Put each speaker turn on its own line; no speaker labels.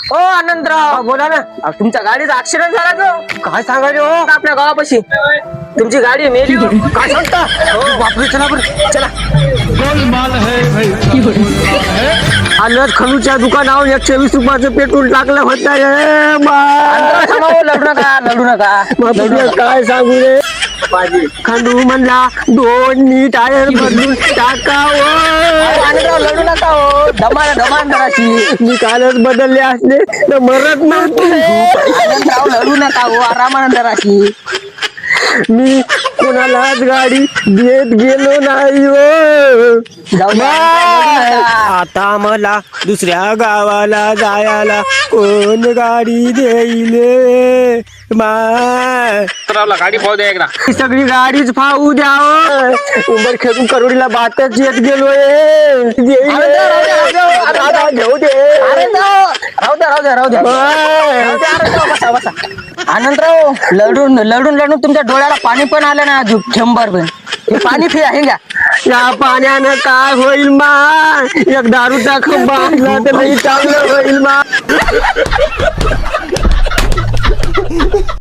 हो आनंदराव बोला ना. तुमच्या गाडीचा ऍक्सिडेंट झाला तो. काय सांगायचे हो आपल्या गावापाशी तुमची गाडी मेली हो. काय सांगता हो बापरे. चला बरं चला.
गोलमाल है भाई गोलमाल है.
आलत खलूच्या दुकानावर 120 रुपयाचं पेट्रोल टाकलं होतं लढू नका काय सांगू रे. खंडू म्हणला 2 टायर बदलून टाकावं. लढू नका हो. धमान जराशी मी कालच बदलले असले तर मरत नव्हते. लढू नका हो. आरामानं जराशी. मी कोणालाच गाडी देत गेलो नाही हो. आता मला दुसऱ्या गावाला जायला कोण गाडी देईल माय.
गाडी पाहू द्या एकदा.
ही सगळी गाडीच फावू द्या. उंबर खेळून करोडीला बातच येत गेलोय. घेऊ दे. राहू द्या. आनंदराव लढून तुमच्या डोळ्याला पाणी पण आलं ना झंबर पण. हे पाणी आहे का. या पाण्यानं काय होईल मा. एक दारूचा खंबा आणला तर नाही चांगलं होईल मा.